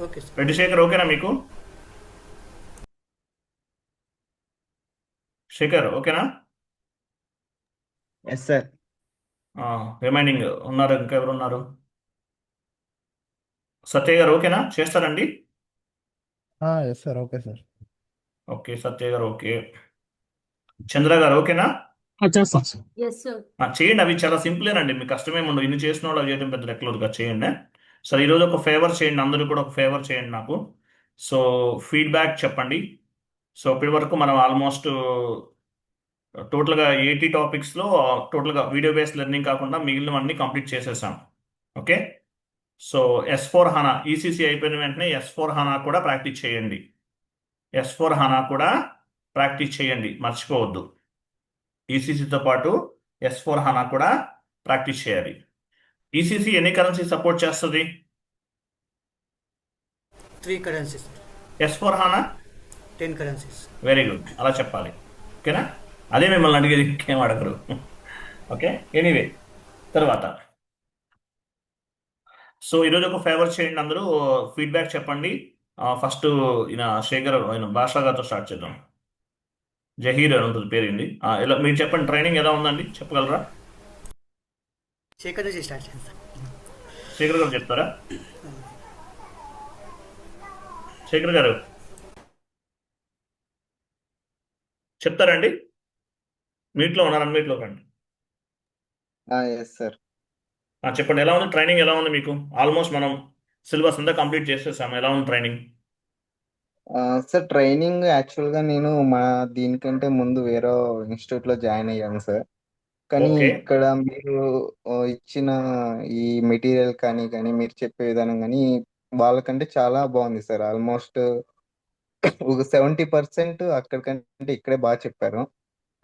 Okay sir. Reddy Shekhar ఓకేనా మీకు? శేఖర్ ఓకేనా? Yes sir. రిమైనింగ్ ఉన్నారు, ఇంకా ఎవరు ఉన్నారు? సత్య గారు ఓకేనా, చేస్తారండి? Yes sir, okay sir. Okay, Satya గారు ఓకే. చంద్ర గారు ఓకేనా? చేస్తాం సార్. Yes sir. చేయండి, అవి చాలా సింపులేనండి, మీకు కష్టమేమి ఉండదు. ఇన్ని చేసిన వాళ్ళు అవి చేయడం పెద్ద లెక్కలుగా చేయండి. సరే, ఈరోజు ఒక ఫేవర్ చేయండి, అందరూ కూడా ఒక ఫేవర్ చేయండి నాకు. సో ఫీడ్బ్యాక్ చెప్పండి. సో ఇప్పటి వరకు మనం ఆల్మోస్ట్ టోటల్గా 80 టాపిక్స్లో టోటల్గా వీడియో బేస్డ్ లెర్నింగ్ కాకుండా మిగిలినవన్నీ కంప్లీట్ చేసేసాం. ఓకే, సో S4 హానా ఈసీసీ అయిపోయిన వెంటనే S4 హానా కూడా ప్రాక్టీస్ చేయండి. S4 హానా కూడా ప్రాక్టీస్ చేయండి, మర్చిపోవద్దు. ఈసీసీతో పాటు S4 హానా కూడా ప్రాక్టీస్ చేయాలి. ఈసీసీ ఎన్ని కరెన్సీ సపోర్ట్ చేస్తుంది? 3 currencies. S4 హానా 10 currencies. Very good, అలా చెప్పాలి. ఓకేనా? అదే మిమ్మల్ని అడిగేది, ఇంకేం అడగరు. ఓకే, ఎనీవే తర్వాత సో ఈరోజు ఒక ఫేవర్ చేయండి, అందరూ ఫీడ్బ్యాక్ చెప్పండి. ఫస్ట్ ఈయన శేఖర్, ఆయన భాషా గారితో స్టార్ట్ చేద్దాం. జహీర్ అని ఉంటుంది పేరేంటి, ఎలా మీరు చెప్పండి, ట్రైనింగ్ ఎలా ఉందండి చెప్పగలరా? శేఖర్ నుంచి స్టార్ట్ చేయండి సార్. శేఖర్ గారు చెప్తారా? శేఖర్ గారు చెప్తారండి? మీట్లో ఉన్నారు, అన్మీట్లో కండి. Yes sir. చెప్పండి, ఎలా ఉంది ట్రైనింగ్, ఎలా ఉంది మీకు? ఆల్మోస్ట్ మనం సిలబస్ అంతా కంప్లీట్ చేసేసాము, ఎలా ఉంది ట్రైనింగ్? సార్, ట్రైనింగ్ యాక్చువల్గా నేను మా దీనికంటే ముందు వేరే ఇన్స్టిట్యూట్లో జాయిన్ అయ్యాను సార్. కానీ ఓకే. ఇక్కడ మీరు ఇచ్చిన ఈ మెటీరియల్ కానీ మీరు చెప్పే విధానం కానీ వాళ్ళకంటే చాలా బాగుంది సార్. ఆల్మోస్ట్ ఒక 70% అక్కడికంటే ఇక్కడే బాగా చెప్పారు.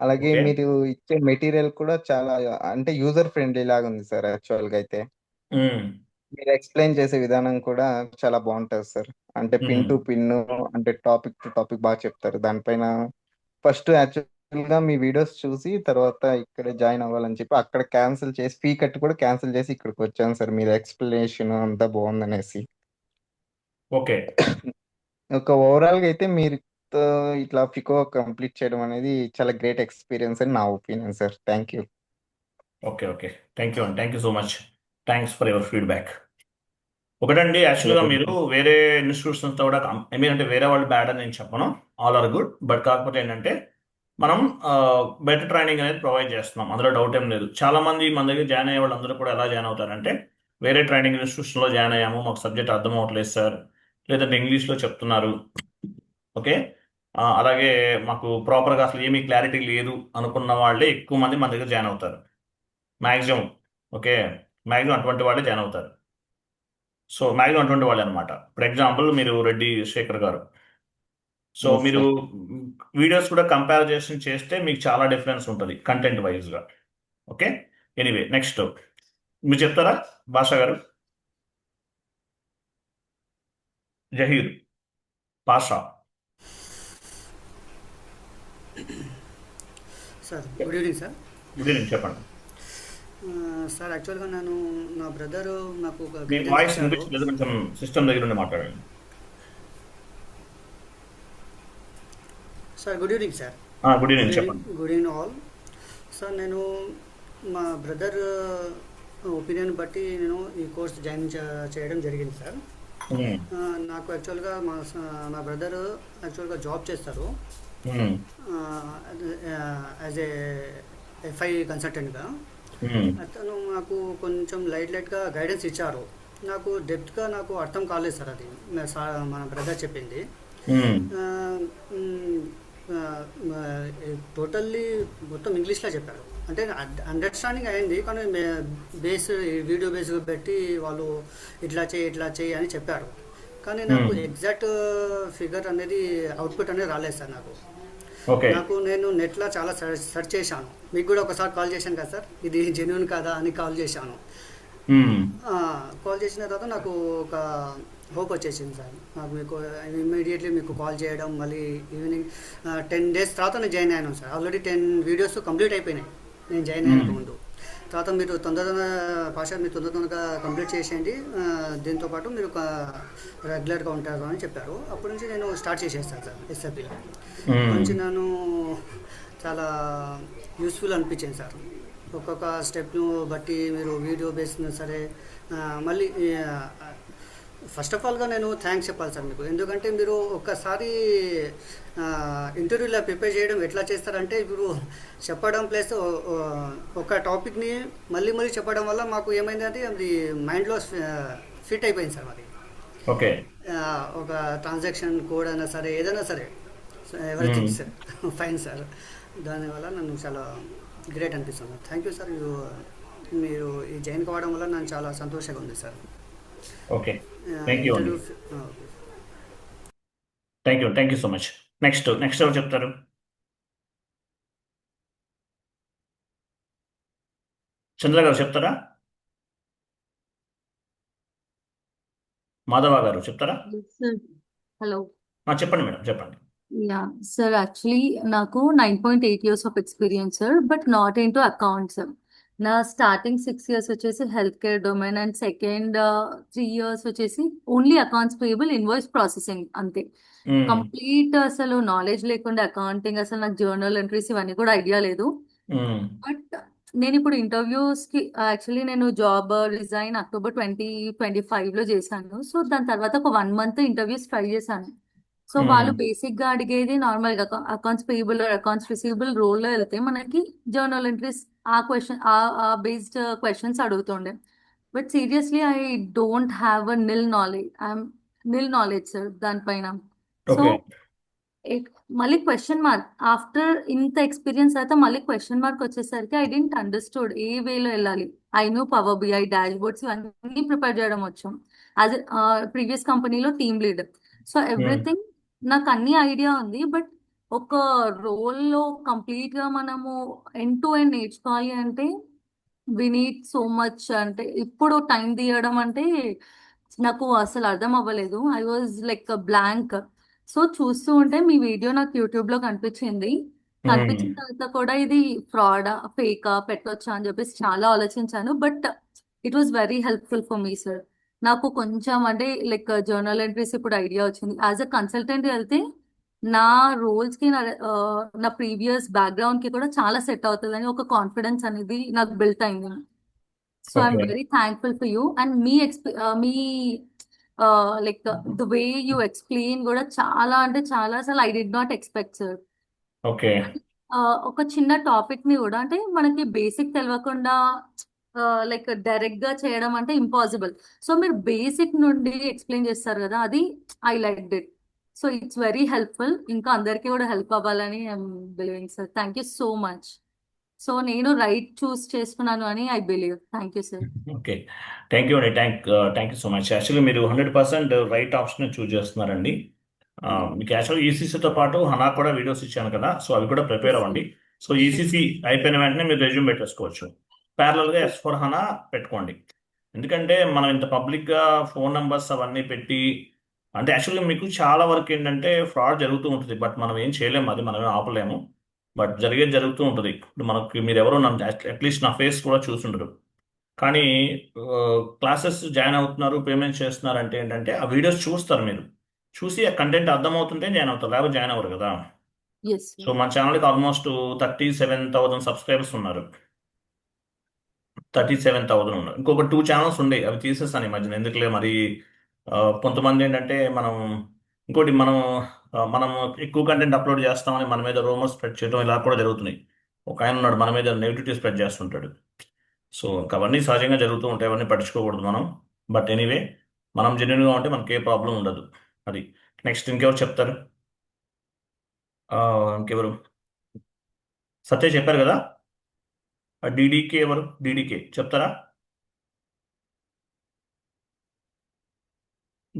అలాగే ఓకే. మీరు ఇచ్చే మెటీరియల్ కూడా చాలా అంటే యూజర్ ఫ్రెండ్లీ లాగా ఉంది సార్. యాక్చువల్గా అయితే మీరు ఎక్స్ప్లెయిన్ చేసే విధానం కూడా చాలా బాగుంటుంది సార్. అంటే పిన్ టు పిన్, అంటే టాపిక్ టు టాపిక్ బాగా చెప్తారు. దానిపైన ఫస్ట్ యాక్చువల్గా మీ వీడియోస్ చూసి తర్వాత ఇక్కడ జాయిన్ అవ్వాలని చెప్పి అక్కడ క్యాన్సిల్ చేసి ఫీ కట్టి కూడా క్యాన్సిల్ చేసి ఇక్కడికి వచ్చాను సార్. మీరు ఎక్స్ప్లెనేషన్ అంతా బాగుందనేసి. ఓకే. ఒక ఓవరాల్గా అయితే మీరు ఇట్లా ఫికో కంప్లీట్ చేయడం అనేది చాలా గ్రేట్ ఎక్స్పీరియన్స్ అని నా opinion sir. Thank you. Okay. Okay, thank you అండి, thank you so much. Thanks for your feedback. ఒకటండి, యాక్చువల్గా మీరు వేరే ఇన్స్టిట్యూషన్స్తో కూడా అంటే వేరే వాళ్ళు బ్యాడ్ అని నేను చెప్పను, ఆల్ ఆర్ గుడ్. బట్ కాకపోతే ఏంటంటే మనం బెటర్ ట్రైనింగ్ అనేది ప్రొవైడ్ చేస్తున్నాం, అందులో డౌట్ ఏం లేదు. చాలామంది మన దగ్గర జాయిన్ అయ్యే వాళ్ళు అందరూ కూడా ఎలా జాయిన్ అవుతారంటే, వేరే ట్రైనింగ్ ఇన్స్టిట్యూషన్లో జాయిన్ అయ్యాము, మాకు సబ్జెక్ట్ అర్థం అవ్వట్లేదు సార్, లేదంటే ఇంగ్లీష్లో చెప్తున్నారు, ఓకే, అలాగే మాకు ప్రాపర్గా అసలు ఏమీ క్లారిటీ లేదు అనుకున్న వాళ్ళే ఎక్కువ మంది మన దగ్గర జాయిన్ అవుతారు, మ్యాక్సిమం. ఓకే, మ్యాక్సిమం అటువంటి వాళ్ళే జాయిన్ అవుతారు. సో మ్యాక్సిమం అటువంటి వాళ్ళే అనమాట. ఫర్ ఎగ్జాంపుల్ మీరు రెడ్డి శేఖర్ గారు, సో Yes, మీరు sir. వీడియోస్ కూడా కంపారిజేషన్ చేస్తే మీకు చాలా డిఫరెన్స్ ఉంటుంది కంటెంట్ వైజ్గా. ఓకే, ఎనీవే నెక్స్ట్ మీరు చెప్తారా భాషా గారు? జహీర్, భాషా. Sir good evening sir. Good evening, చెప్పండి. సార్ యాక్చువల్గా నేను నా బ్రదరు నాకు ఒక మీ guidance వాయిస్ ఇచ్చారు. వినిపించలేదు, కొంచెం సిస్టమ్ దగ్గర ఉండి మాట్లాడండి. Sir good evening sir. Good evening, చెప్పండి. Good evening all. సార్ నేను మా బ్రదర్ ఒపీనియన్ బట్టి నేను ఈ కోర్స్ జాయిన్ చేయడం జరిగింది సార్. నాకు యాక్చువల్గా నా బ్రదర్ యాక్చువల్గా జాబ్ చేస్తారు యాజ్ ఏ ఎఫ్ఐ కన్సల్టెంట్గా. అతను నాకు కొంచెం లైట్గా గైడెన్స్ ఇచ్చారు. నాకు డెప్త్గా నాకు అర్థం కాలేదు సార్, అది మన బ్రదర్ చెప్పింది. టోటల్లీ మొత్తం ఇంగ్లీష్లో చెప్పారు. అంటే అండర్స్టాండింగ్ అయింది, కానీ వీడియో బేస్ పెట్టి వాళ్ళు ఇట్లా చేయి అని చెప్పారు. కానీ నాకు ఎగ్జాక్ట్ ఫిగర్ అనేది అవుట్పుట్ అనేది రాలేదు సార్ నాకు. నేను నెట్లో చాలా సెర్చ్ చేశాను, మీకు కూడా ఒకసారి కాల్ చేశాను కదా సార్, ఇది జెన్యూన్ కదా అని కాల్ చేశాను. కాల్ చేసిన తర్వాత నాకు ఒక హోప్ వచ్చేసింది సార్. నాకు మీకు ఇమ్మీడియట్లీ మీకు కాల్ చేయడం, మళ్ళీ ఈవినింగ్ 10 days తర్వాత నేను జాయిన్ అయ్యాను సార్. ఆల్రెడీ 10 వీడియోస్ కంప్లీట్ అయిపోయినాయి నేను జాయిన్ అయ్యే ముందు. తర్వాత మీరు తొందరగా కంప్లీట్ చేసేయండి, దీంతోపాటు మీరు రెగ్యులర్గా ఉంటారు అని చెప్పారు. అప్పటి నుంచి నేను స్టార్ట్ చేసేస్తాను సార్ ఎస్ఎఫ్బి. అప్పటి నుంచి నేను చాలా యూస్ఫుల్ అనిపించింది సార్. ఒక్కొక్క స్టెప్ను బట్టి మీరు వీడియో బేస్ను సరే, మళ్ళీ ఫస్ట్ ఆఫ్ ఆల్గా నేను థ్యాంక్స్ చెప్పాలి సార్ మీకు. ఎందుకంటే మీరు ఒక్కసారి ఇంటర్వ్యూలో ప్రిపేర్ చేయడం ఎట్లా చేస్తారంటే, ఇప్పుడు చెప్పడం ప్లస్ ఒక టాపిక్ని మళ్ళీ చెప్పడం వల్ల మాకు ఏమైందంటే అది మైండ్లో ఫిట్ అయిపోయింది సార్. మరి ఓకే, ఒక ట్రాన్సాక్షన్ కోడ్ అయినా సరే, ఏదైనా సరే, ఎవ్రీథింగ్ సార్ ఫైన్ సార్. దానివల్ల నన్ను చాలా గ్రేట్ అనిపిస్తుంది. Thank you sir. మీరు ఈ జాయిన్ కావడం వల్ల నాకు చాలా సంతోషంగా ఉంది సార్. ఓకే, థ్యాంక్ యూ అండి. Thank you so much. Next ఎవరు చెప్తారు? చంద్ర గారు చెప్తారా? మాధవ గారు చెప్తారా? Sir hello. చెప్పండి మేడం, చెప్పండి. యా సార్, యాక్చువల్లీ నాకు 9.8 years of experience sir, but naught into accounts. నా స్టార్టింగ్ 6 years వచ్చేసి health care domain and second 3 years వచ్చేసి only accounts payable invoice processing అంతే. కంప్లీట్ అసలు నాలెడ్జ్ లేకుండా అకౌంటింగ్, అసలు నాకు జర్నల్ ఎంట్రీస్ ఇవన్నీ కూడా ఐడియా లేదు. బట్ నేను ఇప్పుడు ఇంటర్వ్యూస్కి యాక్చువల్లీ నేను జాబ్ రిజైన్ October 2025లో చేశాను. సో దాని తర్వాత ఒక 1 month ఇంటర్వ్యూస్ ట్రై చేశాను. సో వాళ్ళు బేసిక్గా అడిగేది నార్మల్గా అకౌంట్స్ పేయబుల్ అకౌంట్స్ రిసీవబుల్ రోల్లో వెళ్తే మనకి జర్నల్ ఎంట్రీస్ ఆ బేస్డ్ క్వశ్చన్స్ అడుగుతుండే. But seriously I don't have a nil knowledge sir దానిపైన. సో ఓకే, మళ్ళీ క్వశ్చన్ మార్క్ ఆఫ్టర్ ఇంత ఎక్స్పీరియన్స్ అయితే మళ్ళీ క్వశ్చన్ మార్క్ వచ్చేసరికి ఐ డెంట్ అండర్స్టూడ్ ఏ వేలో వెళ్ళాలి. I know power BI dashboards ఇవన్నీ ప్రిపేర్ చేయడం వచ్చాం యాజ్ ప్రీవియస్ కంపెనీలో టీమ్ లీడ్. సో ఎవ్రీథింగ్ నాకు అన్ని ఐడియా ఉంది. బట్ ఒక రోల్లో కంప్లీట్గా మనము ఎండ్ టు ఎండ్ నేర్చుకోవాలి అంటే వి నీడ్ సో మచ్. అంటే ఇప్పుడు టైం తీయడం అంటే నాకు అసలు అర్థం అవ్వలేదు. I was like blank. So చూస్తూ ఉంటే మీ వీడియో నాకు యూట్యూబ్లో కనిపించింది. కనిపించిన తర్వాత కూడా ఇది ఫ్రాడా ఫేకా పెట్టొచ్చా అని చెప్పేసి చాలా ఆలోచించాను. But it was very helpful for me sir. నాకు కొంచెం అంటే లైక్ జర్నల్ ఎంట్రీస్ ఇప్పుడు ఐడియా వచ్చింది. యాజ్ అ కన్సల్టెంట్ వెళ్తే నా రోల్స్కి నా ప్రీవియస్ బ్యాక్గ్రౌండ్కి కూడా చాలా సెట్ అవుతుంది అని ఒక కాన్ఫిడెన్స్ అనేది నాకు బిల్ట్ అయింది. So I'm okay, very thankful for you. And me like the way you explain కూడా చాలా అంటే చాలా అసలు I did not expect sir. Okay, ఒక చిన్న టాపిక్ ని కూడా అంటే మనకి బేసిక్ తెలియకుండా లైక్ డైరెక్ట్ గా చేయడం అంటే ఇంపాసిబుల్. సో మీరు బేసిక్ నుండి ఎక్స్ప్లెయిన్ చేస్తారు కదా, అది I like it. So it's very helpful. ఇంకా అందరికీ కూడా హెల్ప్ అవ్వాలని I'm believing sir. Thank you so much. So నేను రైట్ చూస్ చేసుకున్నాను అని I believe. Thank you sir. Okay, thank you అండి. Thank you so much. Actually మీరు 100% right option choose చేస్తున్నారండి. మీకు యాక్చువల్లీ ఈసీసీతో పాటు హనా కూడా వీడియోస్ ఇచ్చాను కదా, సో అవి కూడా ప్రిపేర్ అవ్వండి. సో ఈసీసీ అయిపోయిన వెంటనే మీరు రెజ్యూమ్ పెట్టేసుకోవచ్చు. ప్యారలల్గా S4 హనా పెట్టుకోండి. ఎందుకంటే మనం ఇంత పబ్లిక్గా ఫోన్ నెంబర్స్ అవన్నీ పెట్టి అంటే యాక్చువల్లీ మీకు చాలా వరకు ఏంటంటే ఫ్రాడ్ జరుగుతూ ఉంటుంది. బట్ మనం ఏం చేయలేము, అది మనమే ఆపలేము. బట్ జరిగేది జరుగుతూ ఉంటుంది. ఇప్పుడు మనకి మీరు ఎవరో నన్ను అట్లీస్ట్ నా ఫేస్ కూడా చూసుండరు, కానీ క్లాసెస్ జాయిన్ అవుతున్నారు, పేమెంట్ చేస్తున్నారు అంటే ఏంటంటే ఆ వీడియోస్ చూస్తారు. మీరు చూసి ఆ కంటెంట్ అర్థమవుతుంటే జాయిన్ అవుతారు, లేకపోతే జాయిన్ అవ్వరు కదా. ఎస్ సో మన ఛానల్కి ఆల్మోస్ట్ 37,000 సబ్స్క్రైబర్స్ ఉన్నారు. 37,000 ఉన్నారు. ఇంకొక 2 ఛానల్స్ ఉండే, అవి తీసేస్తాను ఈ మధ్యన. ఎందుకులే మరి కొంతమంది ఏంటంటే మనం ఎక్కువ కంటెంట్ అప్లోడ్ చేస్తామని మన మీద రూమర్స్ స్ప్రెడ్ చేయడం ఇలా కూడా జరుగుతున్నాయి. ఒక ఆయన ఉన్నాడు మన మీద నెగిటివిటీ స్ప్రెడ్ చేస్తుంటాడు. సో అవన్నీ సహజంగా జరుగుతూ ఉంటాయి, అవన్నీ పట్టించుకోకూడదు మనం. బట్ ఎనీవే, మనం జెన్యున్గా ఉంటే మనకి ఏ ప్రాబ్లం ఉండదు. అది నెక్స్ట్ ఇంకెవరు చెప్తారు? ఇంకెవరు? సత్య చెప్పారు కదా. డీడీకే ఎవరు? డీడీకే చెప్తారా?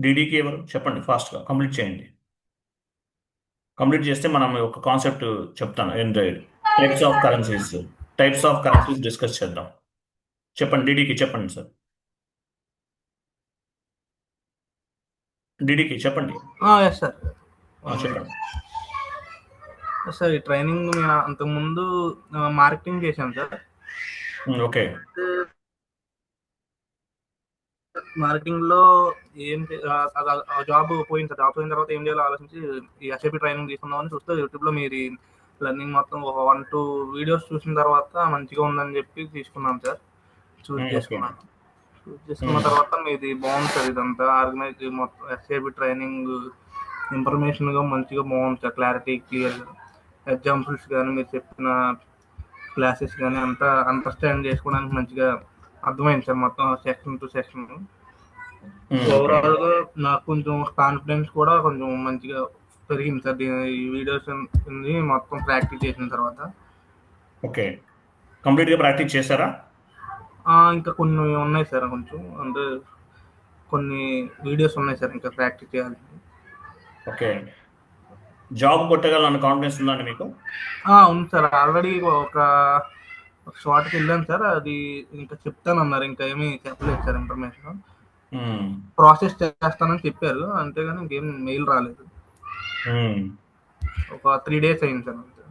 డీడీకే ఎవరు చెప్పండి, ఫాస్ట్గా కంప్లీట్ చేయండి. కంప్లీట్ చేస్తే మనం ఒక కాన్సెప్ట్ చెప్తాను. ఏంటి టైప్స్ ఆఫ్ కరెన్సీస్ డిస్కస్ చేద్దాం. చెప్పండి డీడీకి, చెప్పండి సార్. డీడీకి చెప్పండి. Yes sir. చెప్పండి సార్ ఈ ట్రైనింగ్ నేను అంతకుముందు మార్కెటింగ్ చేశాను సార్. ఓకే. మార్కెటింగ్ లో ఆ జాబ్ పోయింది సార్. జాబ్ పోయిన తర్వాత ఏం చేయాలో ఆలోచించి ఈ ఎస్ఐపి ట్రైనింగ్ తీసుకుందామని చూస్తే యూట్యూబ్ లో మీరు లెర్నింగ్ మొత్తం ఒక 1-2 వీడియోస్ చూసిన తర్వాత మంచిగా ఉందని చెప్పి తీసుకున్నాను సార్. చూస్ ఓకే. చేసుకున్నాను. చూస్ చేసుకున్న తర్వాత మీది బాగుంది సార్. ఇదంతా ఆర్గనైజ్ మొత్తం ఎస్ఐపి ట్రైనింగ్ ఇన్ఫర్మేషన్ గా మంచిగా బాగుంది సార్. క్లారిటీ క్లియర్ గా ఎగ్జాంపుల్స్ కానీ మీరు చెప్పిన క్లాసెస్ కానీ అంతా అండర్స్టాండ్ చేసుకోవడానికి మంచిగా అర్థమైంది సార్. మొత్తం section to section okay. Overall గా నాకు కొంచెం కాన్ఫిడెన్స్ కూడా కొంచెం మంచిగా పెరిగింది సార్. ఈ వీడియోస్ మొత్తం ప్రాక్టీస్ చేసిన తర్వాత ఓకే. కంప్లీట్గా ప్రాక్టీస్ చేశారా? ఇంకా కొన్ని ఉన్నాయి సార్. కొంచెం అంటే కొన్ని వీడియోస్ ఉన్నాయి సార్ ఇంకా ప్రాక్టీస్ చేయాలి. ఓకే. జాబ్ కొట్టగలన్న కాన్ఫిడెన్స్ ఉందండి మీకు? ఉంది సార్. ఆల్రెడీ ఒక షార్ట్కి వెళ్ళాను సార్. అది ఇంకా చెప్తానన్నారు. ఇంకా ఏమీ చెప్పలేదు సార్ ఇన్ఫర్మేషన్. ప్రాసెస్ చేస్తానని చెప్పారు, అంతేగాని ఇంకేం మెయిల్ రాలేదు. ఒక 3 days అయింది సార్ అంతే.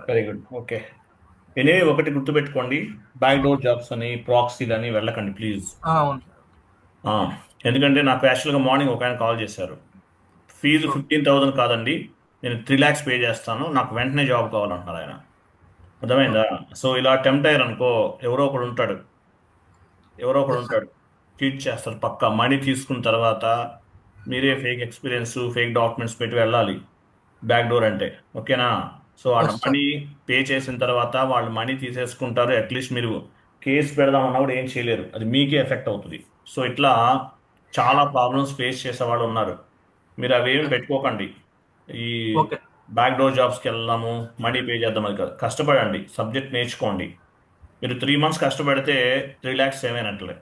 Very good. ఓకే. ఎనివే ఒకటి గుర్తుపెట్టుకోండి, బ్యాక్ డోర్ జాబ్స్ అని ప్రాక్సీలని వెళ్ళకండి ప్లీజ్. అవును సార్. ఎందుకంటే నాకు యాక్చువల్గా మార్నింగ్ ఒక ఆయన కాల్ చేశారు. ఫీజు 15,000 కాదండి, నేను 3 lakhs పే చేస్తాను, నాకు వెంటనే జాబ్ కావాలంటున్నారు ఆయన. అర్థమైందా? సో ఇలా టెంప్ట్ అయ్యారు అనుకో, ఎవరో ఒకడు ఉంటాడు చీట్ చేస్తారు పక్కా. మనీ తీసుకున్న తర్వాత మీరే ఫేక్ ఎక్స్పీరియన్స్, ఫేక్ డాక్యుమెంట్స్ పెట్టి వెళ్ళాలి బ్యాక్ డోర్ అంటే. ఓకేనా? సో వాళ్ళ Yes, sir. మనీ పే చేసిన తర్వాత వాళ్ళు మనీ తీసేసుకుంటారు. అట్లీస్ట్ మీరు కేసు పెడదామన్నా కూడా ఏం చేయలేరు, అది మీకే ఎఫెక్ట్ అవుతుంది. సో ఇట్లా చాలా ప్రాబ్లమ్స్ ఫేస్ చేసే వాళ్ళు ఉన్నారు. మీరు అవేమి పెట్టుకోకండి. ఈ ఓకే. బ్యాక్ డోర్ జాబ్స్కి వెళ్దాము, మనీ పే చేద్దాం, అది కాదు. కష్టపడండి, సబ్జెక్ట్ నేర్చుకోండి. మీరు 3 months కష్టపడితే 3 lakhs సేవ్ అయినట్లే.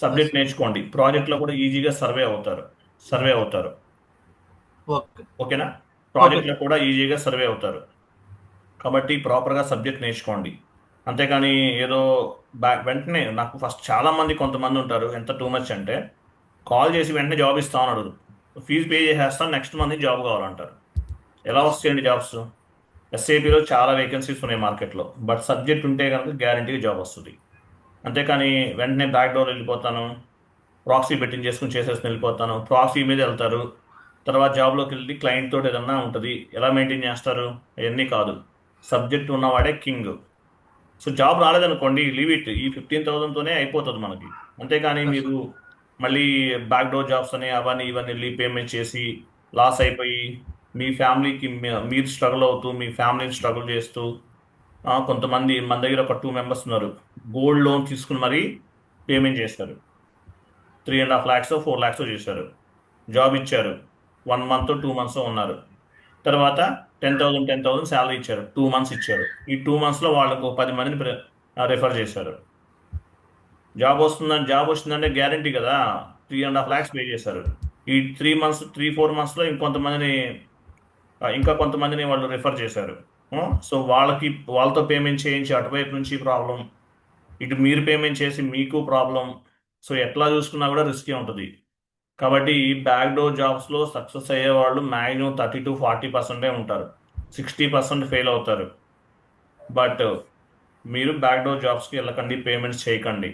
సబ్జెక్ట్ నేర్చుకోండి, ప్రాజెక్ట్లో కూడా ఈజీగా సర్వే అవుతారు. ఓకే. ఓకేనా? ప్రాజెక్ట్లో కూడా ఈజీగా సర్వే అవుతారు. కాబట్టి ప్రాపర్గా సబ్జెక్ట్ నేర్చుకోండి. అంతేకాని ఏదో వెంటనే నాకు ఫస్ట్ చాలామంది కొంతమంది ఉంటారు, ఎంత టూ మచ్ అంటే కాల్ చేసి వెంటనే జాబ్ ఇస్తామని అడుగురు. ఫీజు పే చేసేస్తాను, నెక్స్ట్ మంత్ జాబ్ కావాలంటారు. ఎలా వస్తాయండి జాబ్స్? ఎస్ఐపిలో చాలా వేకెన్సీస్ ఉన్నాయి మార్కెట్లో, బట్ సబ్జెక్ట్ ఉంటే కనుక గ్యారంటీగా జాబ్ వస్తుంది. అంతేకాని వెంటనే బ్యాక్ డోర్ వెళ్ళిపోతాను, ప్రాక్సీ బెట్టింగ్ చేసుకుని చేసేసుకుని వెళ్ళిపోతాను, ప్రాక్సీ మీద వెళ్తారు, తర్వాత జాబ్లోకి వెళ్ళి క్లయింట్ తోటి ఏదన్నా ఉంటుంది, ఎలా మెయింటైన్ చేస్తారు? అవన్నీ కాదు. సబ్జెక్ట్ ఉన్నవాడే కింగ్. సో జాబ్ రాలేదనుకోండి, లీవ్ ఇట్. ఈ 15,000తోనే అయిపోతుంది మనకి. అంతేకాని మీరు మళ్ళీ బ్యాక్ డోర్ జాబ్స్ అని అవన్నీ ఇవన్నీ వెళ్ళి పేమెంట్ చేసి లాస్ అయిపోయి మీ ఫ్యామిలీకి మీరు స్ట్రగుల్ అవుతూ మీ ఫ్యామిలీని స్ట్రగుల్ చేస్తూ, కొంతమంది మన దగ్గర ఒక 2 members ఉన్నారు, గోల్డ్ లోన్ తీసుకుని మరీ పేమెంట్ చేస్తారు. 3.5 lakhs 4 lakhs చేశారు, జాబ్ ఇచ్చారు, 1 month 2 months ఉన్నారు, తర్వాత 10,000 శాలరీ ఇచ్చారు, 2 months ఇచ్చారు. ఈ 2 monthsలో వాళ్ళకు 10 మందిని రిఫర్ చేశారు. జాబ్ వస్తుందంటే గ్యారంటీ కదా. 3.5 lakhs పే చేశారు. ఈ 3-4 monthsలో ఇంకా కొంతమందిని వాళ్ళు రిఫర్ చేశారు. సో వాళ్ళతో పేమెంట్ చేయించి అటువైపు నుంచి ప్రాబ్లం, ఇటు మీరు పేమెంట్ చేసి మీకు ప్రాబ్లం. సో ఎట్లా చూసుకున్నా కూడా రిస్కే ఉంటుంది. కాబట్టి ఈ బ్యాక్ డోర్ జాబ్స్లో సక్సెస్ అయ్యే వాళ్ళు మ్యాక్సిమం 30-40% ఉంటారు, 60% ఫెయిల్ అవుతారు. బట్ మీరు బ్యాక్ డోర్ జాబ్స్కి వెళ్ళకండి, పేమెంట్స్ చేయకండి,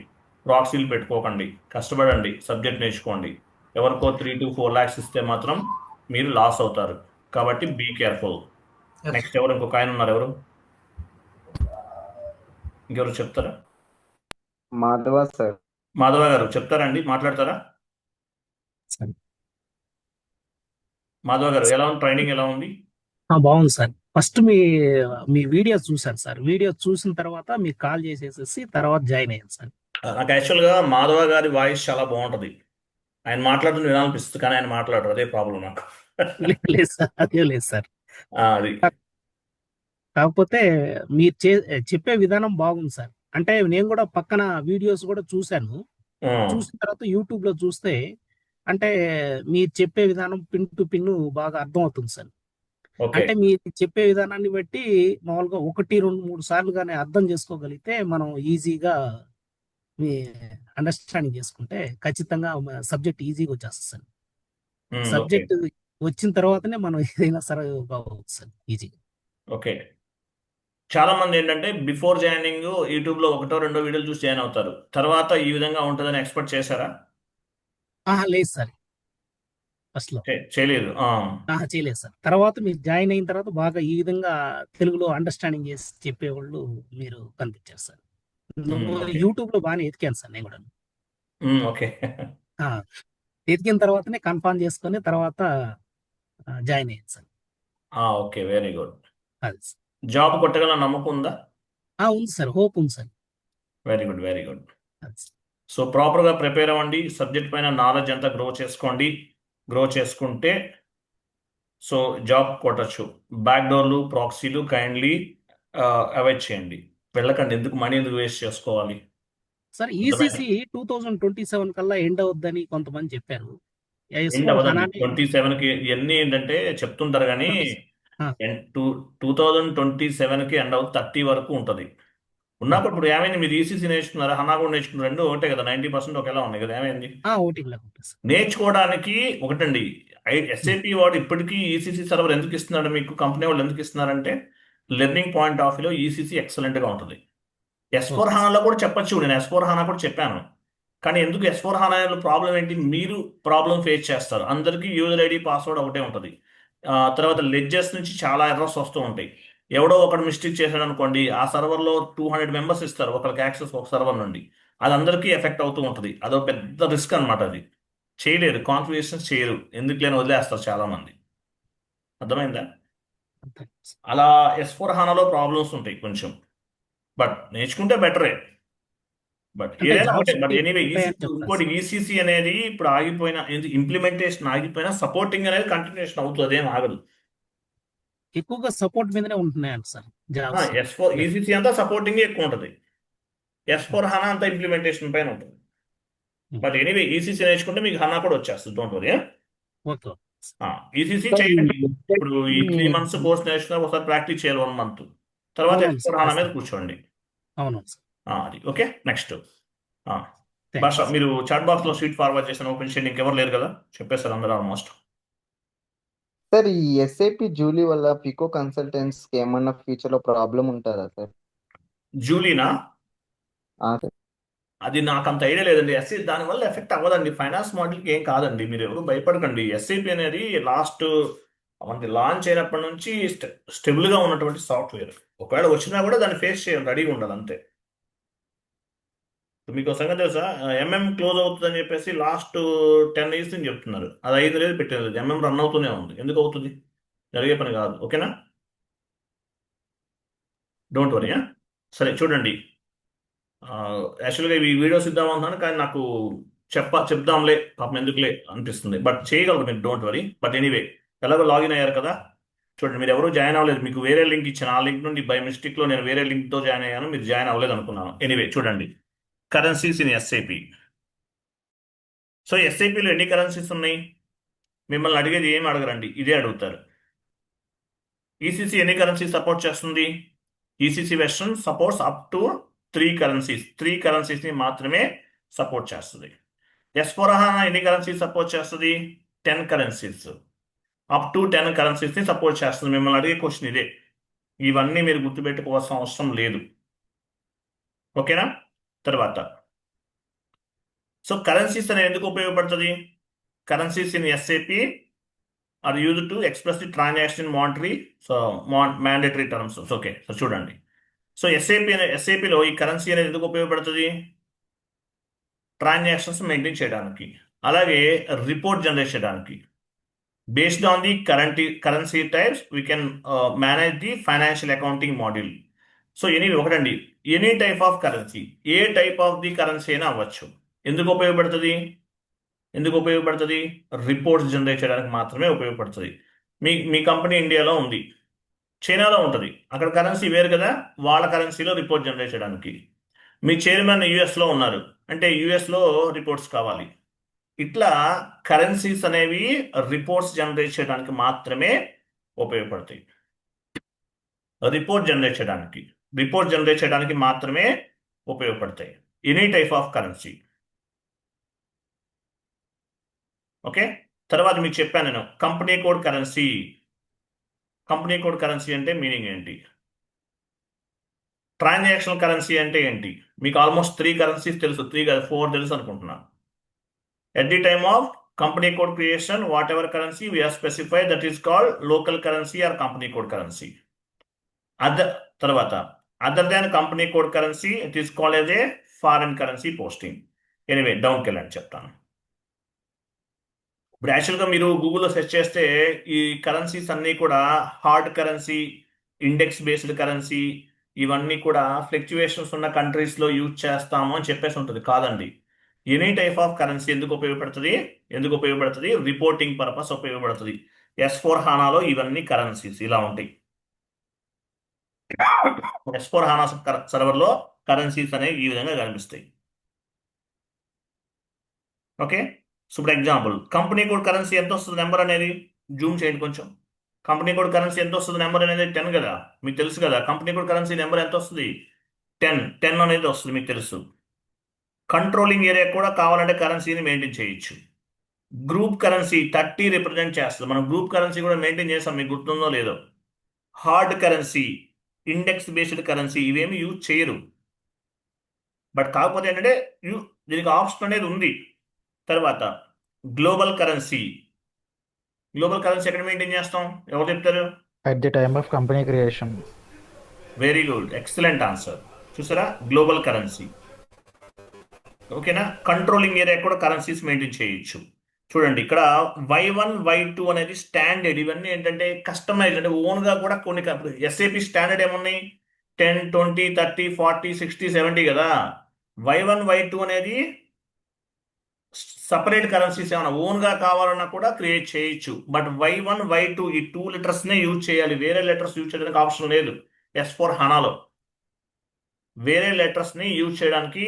ప్రాక్సీలు పెట్టుకోకండి, కష్టపడండి, సబ్జెక్ట్ నేర్చుకోండి. ఎవరికో 3-4 lakhs ఇస్తే మాత్రం మీరు లాస్ అవుతారు. కాబట్టి బీ కేర్ఫుల్. Yes. నెక్స్ట్ ఎవరు? ఇంకొక ఆయన ఉన్నారు, ఎవరు? ఇంకెవరు చెప్తారా? మాధవ సార్. మాధవ గారు చెప్తారండి, మాట్లాడతారా? సరే. మాధవ గారు ఎలా ఉంది, ట్రైనింగ్ ఎలా ఉంది? బాగుంది సార్. ఫస్ట్ మీ వీడియో చూశాను సార్. వీడియో చూసిన తర్వాత మీకు కాల్ చేసేసి తర్వాత జాయిన్ అయ్యాను సార్. నాకు యాక్చువల్గా మాధవ గారి వాయిస్ చాలా బాగుంటుంది. ఆయన మాట్లాడుతున్న వినాలనిపిస్తుంది, కానీ ఆయన మాట్లాడరు, అదే ప్రాబ్లం నాకు. లేదు సార్, అదే లేదు సార్. అది కాకపోతే మీరు చెప్పే విధానం బాగుంది సార్. అంటే నేను కూడా పక్కన వీడియోస్ కూడా చూశాను. చూసిన తర్వాత యూట్యూబ్ లో చూస్తే అంటే మీరు చెప్పే విధానం పిన్ టు పిన్ బాగా అర్థం అవుతుంది సార్. ఓకే. అంటే మీరు చెప్పే విధానాన్ని బట్టి మామూలుగా 1-2-3 సార్లు కానీ అర్థం చేసుకోగలిగితే మనం ఈజీగా మీ అండర్స్టాండింగ్ చేసుకుంటే ఖచ్చితంగా సబ్జెక్ట్ ఈజీగా వచ్చేస్తుంది సార్. ఓకే. సబ్జెక్ట్ వచ్చిన తర్వాతనే మనం ఏదైనా సరే బాగుంది సార్ ఈజీగా. ఓకే. చాలా మంది ఏంటంటే బిఫోర్ జాయినింగ్ యూట్యూబ్లో ఒకటో రెండో వీడియోలు చూసి జాయిన్ అవుతారు. తర్వాత ఈ విధంగా ఉంటుందని ఎక్స్పెక్ట్ చేశారా? లేదు సార్, ఫస్ట్ లో చేయలేదు. చేయలేదు సార్. తర్వాత మీరు జాయిన్ అయిన తర్వాత బాగా ఈ విధంగా తెలుగులో అండర్స్టాండింగ్ చేసి చెప్పేవాళ్ళు మీరు కనిపించారు సార్. ఓకే. యూట్యూబ్ లో బాగానే ఎతికాను సార్ నేను కూడా. ఓకే. ఆ, ఎతికిన తర్వాతనే కన్ఫర్మ్ చేసుకొని తర్వాత జాయిన్ అయ్యాను సార్. Okay, very good. అది సార్. జాబ్ కొట్టగల నమ్మకం ఉందా? ఉంది సార్, హోప్ ఉంది sir. Very good, very good. అది సార్. సో ప్రాపర్గా ప్రిపేర్ అవ్వండి, సబ్జెక్ట్ పైన నాలెడ్జ్ అంతా గ్రో చేసుకోండి. గ్రో చేసుకుంటే సో జాబ్ కొట్టచ్చు. బ్యాక్ డోర్లు, ప్రాక్సీలు కైండ్లీ అవాయిడ్ చేయండి. వెళ్ళకండి. ఎందుకు మనీ ఎందుకు వేస్ట్ చేసుకోవాలి? సార్ అర్థమైందా? ఈసీసీ 2027 కల్లా ఎండ్ అవుద్దని కొంతమంది చెప్పారు. ఎండ్ అవ్వదండి 27కి. ఇవన్నీ ఏంటంటే చెప్తుంటారు కానీ ఆ. 2027కి ఎండ్ అవుతుంది, 30 వరకు ఉంటుంది. ఉన్నప్పుడు ఇప్పుడు ఏమైంది? మీరు ఈసీసీ నేర్చుకున్నారా, హనా కూడా నేర్చుకున్నారు, రెండు ఒకటే కదా, 90% ఒకేలా ఉన్నాయి కదా, ఏమైంది? ఓటింగ్ లాగా ఉంటుంది సార్. నేర్చుకోవడానికి ఒకటండి. ఎస్ఏపి వాడు ఇప్పటికీ ఈసీసీ సర్వర్ ఎందుకు ఇస్తున్నాడు మీకు? కంపెనీ వాళ్ళు ఎందుకు ఇస్తున్నారంటే లెర్నింగ్ పాయింట్ ఆఫ్ వ్యూలో ఈసీసీ ఎక్సలెంట్గా ఉంటుంది. S4 Okay. హానాలో కూడా చెప్పొచ్చు, నేను S4 హానా కూడా చెప్పాను. కానీ ఎందుకు S4 హానాలో ప్రాబ్లం ఏంటి? మీరు ప్రాబ్లం ఫేస్ చేస్తారు. అందరికీ యూజర్ ఐడి పాస్వర్డ్ ఒకటే ఉంటుంది. తర్వాత లెడ్జెస్ నుంచి చాలా ఎర్రర్స్ వస్తూ ఉంటాయి. ఎవడో ఒకడు మిస్టేక్ చేశాడు అనుకోండి, ఆ సర్వర్లో 200 మెంబర్స్ ఇస్తారు ఒకరికి యాక్సెస్ ఒక సర్వర్ నుండి. అది అందరికీ ఎఫెక్ట్ అవుతూ ఉంటుంది. అదో పెద్ద రిస్క్ అనమాట. అది చేయలేరు, కాన్ఫిగరేషన్స్ చేయరు, ఎందుకు లేని వదిలేస్తారు చాలా మంది. అర్థమైందా? అంతే సార్. అలా S4 హానాలో ప్రాబ్లమ్స్ ఉంటాయి కొంచెం, బట్ నేర్చుకుంటే బెటరే. బట్ అంటే ఏదైనా ఒకటే. jobs బట్ ఎనీవే ఉంటాయని చెప్తారు ఇంకోటి సార్. ఈసీసీ అనేది ఇప్పుడు ఆగిపోయిన, ఇంప్లిమెంటేషన్ ఆగిపోయినా సపోర్టింగ్ అనేది కంటిన్యూషన్ అవుతుంది, అదేం ఆగదు. ఎక్కువగా సపోర్ట్ మీదనే ఉంటున్నాయంట సార్ జాబ్స్. S4 ఈసీసీ అంతా సపోర్టింగ్ ఎక్కువ ఉంటుంది. S4 హనా అంతా ఇంప్లిమెంటేషన్ పైన ఉంటుంది. బట్ ఎనీవే ఈసీసీ నేర్చుకుంటే మీకు హనా కూడా వచ్చేస్తుంది, డోంట్ వరీ. ఓకే. ఈసీసీ చేయండి. ఇప్పుడు ఈ 3 months కోర్స్ నేర్చుకున్నా ఒకసారి ప్రాక్టీస్ చేయాలి 1 month. తర్వాత అవును S4 సార్, హనా మీద చేస్తాను. కూర్చోండి. అవును సార్. అది ఓకే. Next Thanks. భాష, మీరు చాట్ బాక్స్ లో షీట్ ఫార్వర్డ్ చేసిన ఓపెన్ చేయండి. ఇంకెవరు లేరు కదా, చెప్పేస్తారు అందరూ ఆల్మోస్ట్. సార్ ఈ ఎస్ఏపి జూలీ వల్ల పికో కన్సల్టెంట్స్ కి ఏమన్నా ఫ్యూచర్ లో ప్రాబ్లం ఉంటుందా సార్? జూలీనా? సార్. అది నాకు అంత ఐడియా లేదండి. దానివల్ల ఎఫెక్ట్ అవ్వదండి. ఫైనాన్స్ మోడల్కి ఏం కాదండి, మీరు ఎవరు భయపడకండి. ఎస్ఏపి అనేది లాస్ట్ మనకి లాంచ్ అయినప్పటి నుంచి స్టెబుల్గా ఉన్నటువంటి సాఫ్ట్వేర్. ఒకవేళ వచ్చినా కూడా దాన్ని ఫేస్ చేయాలి, రెడీగా ఉండాలి అంతే. మీకు ఒక సంగతి తెలుసా? క్లోజ్ అవుతుందని చెప్పేసి లాస్ట్ 10 years నుంచి చెప్తున్నారు. అది 5 లేదు పెట్టింది లేదు. రన్ అవుతూనే ఉంది. ఎందుకు అవుతుంది? జరిగే పని కాదు. ఓకేనా? Don't worry. సరే చూడండి, యాక్చువల్గా ఈ వీడియోస్ ఇద్దామన్నాను కానీ నాకు చెప్దాంలే పాపం ఎందుకులే అనిపిస్తుంది. బట్ చేయగలరు మీరు, డోంట్ వరీ. బట్ ఎనీవే ఎలాగో లాగిన్ అయ్యారు కదా. చూడండి, మీరు ఎవరు జాయిన్ అవ్వలేదు, మీకు వేరే లింక్ ఇచ్చాను. ఆ లింక్ నుండి బై మిస్టేక్లో నేను వేరే లింక్తో జాయిన్ అయ్యాను, మీరు జాయిన్ అవ్వలేదు అనుకున్నాను. ఎనీవే చూడండి, కరెన్సీస్ ఇన్ ఎస్ఐపి. సో ఎస్ఐపిలో ఎన్ని కరెన్సీస్ ఉన్నాయి? మిమ్మల్ని అడిగేది ఏం అడగరండి, ఇదే అడుగుతారు. ఈసీసీ ఎన్ని కరెన్సీ సపోర్ట్ చేస్తుంది? ECC version supports up to 3 currencies. 3 కరెన్సీస్ని మాత్రమే సపోర్ట్ చేస్తుంది. S4 హనా ఎన్ని కరెన్సీస్ సపోర్ట్ చేస్తుంది? 10 కరెన్సీస్. అప్ టు 10 కరెన్సీస్ని సపోర్ట్ చేస్తుంది. మిమ్మల్ని అడిగే క్వశ్చన్ ఇదే. ఇవన్నీ మీరు గుర్తుపెట్టుకోవాల్సిన అవసరం లేదు. ఓకేనా? తర్వాత సో కరెన్సీస్ అనేది ఎందుకు ఉపయోగపడుతుంది? Currencies in SAP are used to express the transaction monetary mandatory terms. Okay, so చూడండి, సో ఎస్ఏపిలో ఈ కరెన్సీ అనేది ఎందుకు ఉపయోగపడుతుంది? ట్రాన్సాక్షన్స్ మెయింటైన్ చేయడానికి, అలాగే రిపోర్ట్ జనరేట్ చేయడానికి. Based on the currency types we can manage the financial accounting module. So ఒకటండి, ఎనీ టైప్ ఆఫ్ కరెన్సీ, ఏ టైప్ ఆఫ్ ది కరెన్సీ అయినా అవ్వచ్చు. ఎందుకు ఉపయోగపడుతుంది? రిపోర్ట్స్ జనరేట్ చేయడానికి మాత్రమే ఉపయోగపడుతుంది. మీ కంపెనీ ఇండియాలో ఉంది, చైనాలో ఉంటుంది, అక్కడ కరెన్సీ వేరు కదా, వాళ్ళ కరెన్సీలో రిపోర్ట్ జనరేట్ చేయడానికి. మీ చైర్మన్ యుఎస్లో ఉన్నారు అంటే యుఎస్లో రిపోర్ట్స్ కావాలి. ఇట్లా కరెన్సీస్ అనేవి రిపోర్ట్స్ జనరేట్ చేయడానికి మాత్రమే ఉపయోగపడతాయి. రిపోర్ట్ జనరేట్ చేయడానికి మాత్రమే ఉపయోగపడతాయి. Any type of currency. Okay, తర్వాత మీకు చెప్పాను నేను company code currency. Company code currency అంటే మీనింగ్ ఏంటి? ట్రాన్సాక్షనల్ కరెన్సీ అంటే ఏంటి? మీకు ఆల్మోస్ట్ 3 కరెన్సీస్ తెలుసు, 3 కాదు 4 తెలుసు అనుకుంటున్నాను. At the time of company code creation, whatever currency we have specified, that is called local currency or company code currency. Other than company code currency, it is called as a foreign currency posting. Anyway, డౌన్కి వెళ్ళండి చెప్తాను. ఇప్పుడు యాక్చువల్గా మీరు గూగుల్లో search చేస్తే ఈ currencies అన్నీ కూడా hard currency, index based currency, ఇవన్నీ కూడా ఫ్లక్చువేషన్స్ ఉన్న కంట్రీస్లో యూజ్ చేస్తాము అని చెప్పేసి ఉంటుంది. కాదండి, ఎనీ టైప్ ఆఫ్ కరెన్సీ ఎందుకు ఉపయోగపడుతుంది? రిపోర్టింగ్ పర్పస్ ఉపయోగపడుతుంది. S4 హానాలో ఇవన్నీ కరెన్సీస్ ఇలా ఉంటాయి. S4 హానా సర్వర్లో కరెన్సీస్ అనేవి ఈ విధంగా కనిపిస్తాయి. ఓకే, సో ఇప్పుడు ఎగ్జాంపుల్ కంపెనీ కోడ్ కరెన్సీ ఎంత వస్తుంది నెంబర్ అనేది జూమ్ చేయండి కొంచెం. కంపెనీ కోడ్ కరెన్సీ ఎంత వస్తుంది నెంబర్ అనేది 10 కదా, మీకు తెలుసు కదా. కంపెనీ కోడ్ కరెన్సీ నెంబర్ ఎంత వస్తుంది? 10 అనేది వస్తుంది, మీకు తెలుసు. కంట్రోలింగ్ ఏరియా కూడా కావాలంటే కరెన్సీని మెయింటైన్ చేయొచ్చు. గ్రూప్ కరెన్సీ 30 రిప్రజెంట్ చేస్తుంది. మనం గ్రూప్ కరెన్సీ కూడా మెయింటైన్ చేస్తాం, మీకు గుర్తుందో లేదో. Hard currency, index based currency ఇవేమి యూజ్ చేయరు. బట్ కాకపోతే ఏంటంటే దీనికి ఆప్షన్ అనేది ఉంది. తర్వాత గ్లోబల్ కరెన్సీ ఎక్కడ మెయింటైన్ చేస్తాం? ఎవరు చెప్తారు? At the time of company creation. Very good, excellent answer. చూసారా, గ్లోబల్ కరెన్సీ. ఓకేనా, కంట్రోలింగ్ ఏరియా కూడా కరెన్సీస్ మెయింటైన్ చేయొచ్చు. చూడండి ఇక్కడ Y1 Y2 అనేది స్టాండర్డ్. ఇవన్నీ ఏంటంటే కస్టమైజ్, అంటే ఓన్గా కూడా కొన్ని SAP స్టాండర్డ్ ఏమున్నాయి 10, 20, 30, 40, 60, 70 కదా. Y1 Y2 అనేది సపరేట్ కరెన్సీస్ ఏమైనా ఓన్గా కావాలన్నా కూడా క్రియేట్ చేయొచ్చు. బట్ Y1 Y2 ఈ 2 లెటర్స్నే యూజ్ చేయాలి, వేరే లెటర్స్ యూజ్ చేయడానికి ఆప్షన్ లేదు. S4 హానాలో వేరే లెటర్స్ని యూజ్ చేయడానికి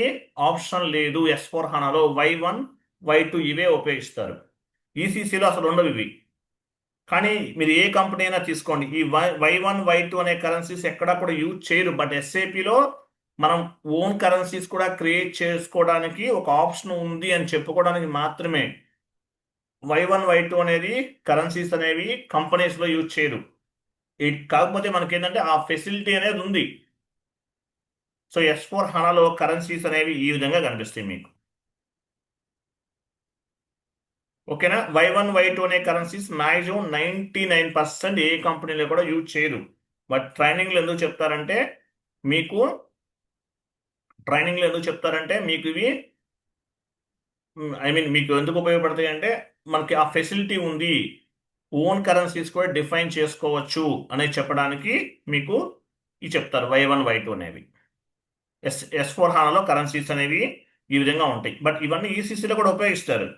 ఆప్షన్ లేదు. S4 హానాలో Y1 Y2 ఇవే ఉపయోగిస్తారు. ECCలో అసలు ఉండవు ఇవి. కానీ మీరు ఏ కంపెనీ అయినా తీసుకోండి, ఈ Y1 Y2 అనే కరెన్సీస్ ఎక్కడా కూడా యూజ్ చేయరు. బట్ SAPలో మనం ఓన్ కరెన్సీస్ కూడా క్రియేట్ చేసుకోవడానికి ఒక ఆప్షన్ ఉంది అని చెప్పుకోవడానికి మాత్రమే. Y1 Y2 అనేది కరెన్సీస్ అనేవి కంపెనీస్లో యూజ్ చేయరు. కాకపోతే మనకేంటంటే ఆ ఫెసిలిటీ అనేది ఉంది. సో S4 హానాలో కరెన్సీస్ అనేవి ఈ విధంగా కనిపిస్తాయి మీకు. ఓకేనా, Y1 Y2 అనే కరెన్సీస్ మ్యాక్సిమం 99% ఏ కంపెనీలో కూడా యూజ్ చేయరు. బట్ ట్రైనింగ్లో ఎందుకు చెప్తారంటే మీకు ఇవి మీకు ఎందుకు ఉపయోగపడతాయి అంటే మనకి ఆ ఫెసిలిటీ ఉంది, ఓన్ కరెన్సీస్ కూడా డిఫైన్ చేసుకోవచ్చు అనేది చెప్పడానికి మీకు చెప్తారు Y1 Y2 అనేవి. S4 హానాలో కరెన్సీస్ అనేవి ఈ విధంగా ఉంటాయి. బట్ ఇవన్నీ ECCలో కూడా ఉపయోగిస్తారు.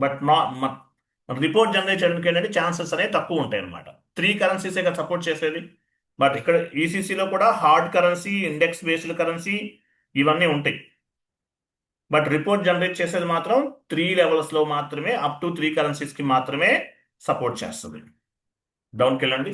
బట్ రిపోర్ట్ జనరేట్ చేయడానికి ఏంటంటే ఛాన్సెస్ అనేవి తక్కువ ఉంటాయి అనమాట. 3 కరెన్సీసే కదా సపోర్ట్ చేసేది. బట్ ఇక్కడ ECCలో కూడా hard currency, index based currency ఇవన్నీ ఉంటాయి. బట్ రిపోర్ట్ జనరేట్ చేసేది మాత్రం 3 లెవెల్స్లో మాత్రమే, అప్ టు 3 కరెన్సీస్కి మాత్రమే సపోర్ట్ చేస్తుంది. డౌన్కి వెళ్ళండి.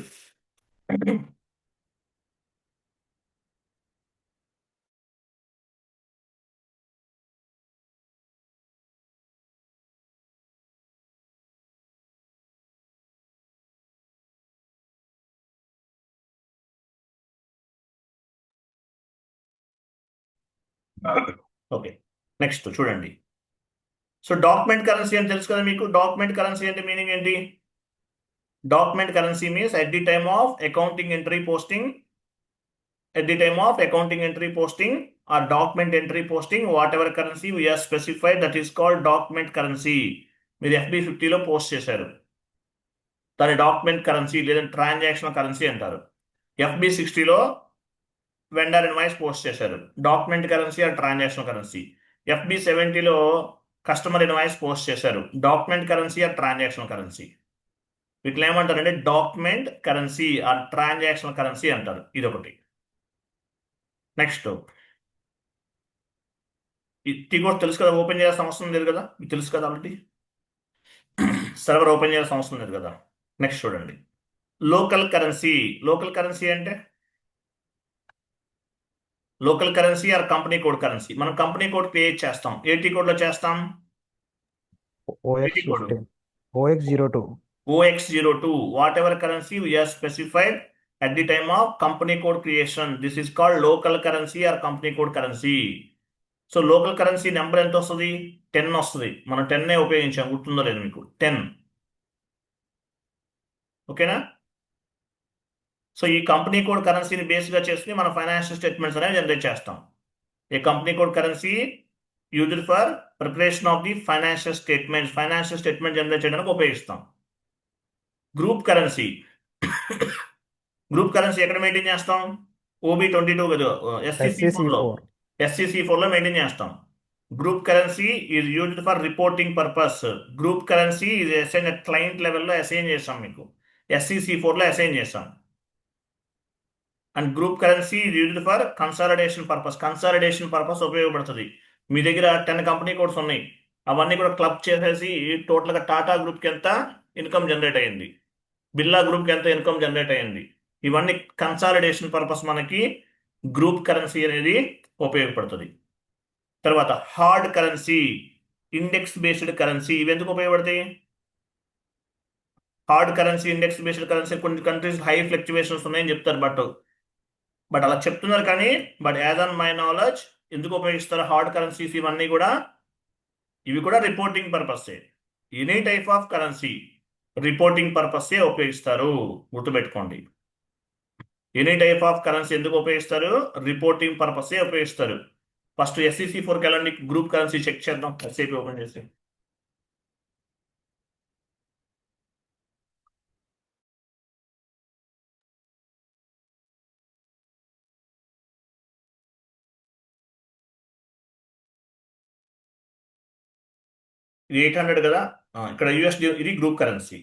ఓకే, నెక్స్ట్ చూడండి. సో డాక్యుమెంట్ కరెన్సీ అని తెలుసు కదా మీకు. డాక్యుమెంట్ కరెన్సీ అంటే మీనింగ్ ఏంటి? Document currency means at the time of accounting entry posting or document entry posting, whatever currency we have specified, that is called document currency. మీరు FB50లో post చేశారు, దాని document currency లేదా ట్రాన్సాక్షనల్ కరెన్సీ అంటారు. FB60లో vendor invoice post చేశారు, document currency or transactional currency. FB70లో customer invoice post చేశారు, document currency or transactional currency. వీటిలో ఏమంటారంటే document currency or transactional currency అంటారు. ఇదొకటి. నెక్స్ట్ టీకోడ్ తెలుసు కదా, ఓపెన్ చేయాల్సిన అవసరం లేదు కదా, మీకు తెలుసు కదా ఆల్రెడీ. సర్వర్ ఓపెన్ చేయాల్సిన అవసరం లేదు కదా. నెక్స్ట్ చూడండి, లోకల్ కరెన్సీ అంటే local currency or company code currency. మనం కంపెనీ కోడ్ క్రియేట్ చేస్తాం. ఏటీ కోడ్లో చేస్తాం, OX02. OX02. Whatever currency we are specified at the time of company code creation. This is called local currency or company code currency. So local currency number ఎంత వస్తుంది? 10 వస్తుంది. మనం 10 ఉపయోగించాం, గుర్తుందో లేదు మీకు? 10. ఓకేనా? సో ఈ కంపెనీ కోడ్ కరెన్సీని బేస్గా చేసుకుని మనం ఫైనాన్షియల్ స్టేట్మెంట్స్ అనేవి జనరేట్ చేస్తాం. ఏ company code currency used for preparation of the financial statement generate చేయడానికి ఉపయోగిస్తాం. గ్రూప్ కరెన్సీ ఎక్కడ మెయింటైన్ చేస్తాం? OB22 కదా, SCC4లో మెయింటైన్ చేస్తాం. Group currency is used for reporting purpose. Group currency is assign at client లెవెల్లో అసైన్ చేస్తాం, మీకు SCC4లో అసైన్ చేస్తాం. And group currency is used for consolidation purpose ఉపయోగపడుతుంది. మీ దగ్గర 10 కంపెనీ కోడ్స్ ఉన్నాయి, అవన్నీ కూడా క్లబ్ చేసేసి టోటల్గా టాటా గ్రూప్కి ఎంత ఇన్కమ్ జనరేట్ అయ్యింది, బిర్లా గ్రూప్కి ఎంత ఇన్కమ్ జనరేట్ అయ్యింది, ఇవన్నీ కన్సాలిడేషన్ పర్పస్ మనకి గ్రూప్ కరెన్సీ అనేది ఉపయోగపడుతుంది. తర్వాత hard currency, index based currency, ఇవి ఎందుకు ఉపయోగపడతాయి? Hard currency, index based currency కొన్ని కంట్రీస్ హై ఫ్లక్చువేషన్స్ ఉన్నాయని చెప్తారు, బట్ అలా చెప్తున్నారు కానీ యాజ్ ఆన్ మై నాలెడ్జ్ ఎందుకు ఉపయోగిస్తారు హార్డ్ కరెన్సీస్? ఇవన్నీ కూడా ఇవి కూడా రిపోర్టింగ్ పర్పసే. Any type of currency reporting పర్పసే ఉపయోగిస్తారు, గుర్తుపెట్టుకోండి. ఎనీ టైప్ ఆఫ్ కరెన్సీ ఎందుకు ఉపయోగిస్తారు? రిపోర్టింగ్ పర్పసే ఉపయోగిస్తారు. ఫస్ట్ SCC4కి వెళ్ళండి, గ్రూప్ కరెన్సీ చెక్ చేద్దాం. SAP ఓపెన్ చేసి ఇది 800 కదా, ఇక్కడ USD, ఇది గ్రూప్ కరెన్సీ.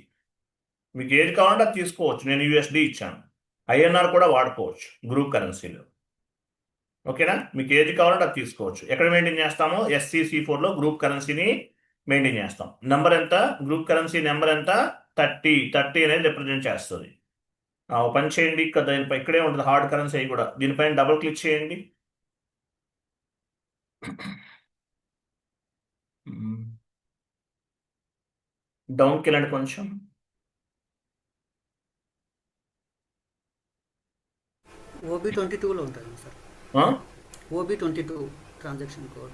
మీకు ఏది కావాలంటే అది తీసుకోవచ్చు. నేను USD ఇచ్చాను, INR కూడా వాడుకోవచ్చు గ్రూప్ కరెన్సీలో. ఓకేనా? మీకు ఏది కావాలంటే అది తీసుకోవచ్చు. ఎక్కడ మెయింటైన్ చేస్తాము? SCC4లో గ్రూప్ కరెన్సీని మెయింటైన్ చేస్తాం. నెంబర్ ఎంత? గ్రూప్ కరెన్సీ నెంబర్ ఎంత? 30 అనేది రిప్రజెంట్ చేస్తుంది. పని చేయండి, దానిపై ఇక్కడే ఉంటుంది హార్డ్ కరెన్సీ కూడా. దీనిపైన డబుల్ క్లిక్ చేయండి. డౌన్కి వెళ్ళండి కొంచెం. OB22లో ఉంటుంది sir. OB22 transaction code.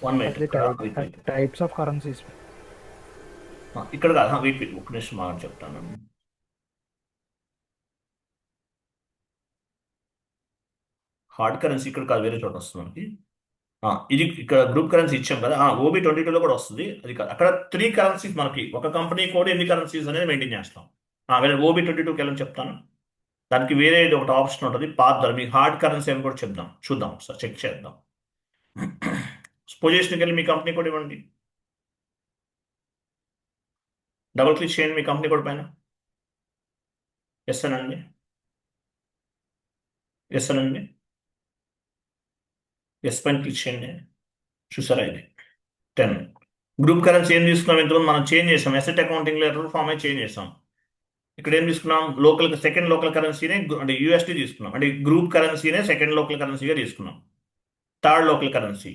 1 minute. Types of currencies ఇక్కడ కాదు, వెయిట్ ఒక నిమిషం మాకు చెప్తాను. హార్డ్ కరెన్సీ ఇక్కడ కాదు, వేరే చోట వస్తుంది మనకి. ఇది ఇక్కడ గ్రూప్ కరెన్సీ ఇచ్చాం కదా, OB22లో కూడా వస్తుంది. అది కాదు, అక్కడ 3 కరెన్సీస్ మనకి ఒక కంపెనీ కోడ్ ఎన్ని కరెన్సీస్ అనేది మెయింటైన్ చేస్తాం. వేరే OB22కి వెళ్ళని చెప్తాను. దానికి వేరే ఒకటి ఆప్షన్ ఉంటుంది, పాత్ ధర. మీకు హార్డ్ కరెన్సీ అని కూడా చూద్దాం సార్, చెక్ చేద్దాం. పొజిషన్కి వెళ్ళి మీ కంపెనీ కోడ్ ఇవ్వండి, డబుల్ క్లిక్ చేయండి మీ కంపెనీ కోడ్ పైన. ఎస్ అనండి, ఎస్ పైన క్లిక్ చేయండి. చూసారా, ఇది 10. గ్రూప్ కరెన్సీ ఏం తీసుకున్నాం? ఇంతకుముందు మనం చేంజ్ చేసాం, అసెట్ అకౌంటింగ్లో ఎర్రర్ ఫామ్ అయి చేంజ్ చేసాం. ఇక్కడ ఏం తీసుకున్నాం? సెకండ్ లోకల్ కరెన్సీనే, అంటే USD తీసుకున్నాం. అంటే గ్రూప్ కరెన్సీనే సెకండ్ లోకల్ కరెన్సీగా తీసుకున్నాం. Third local currency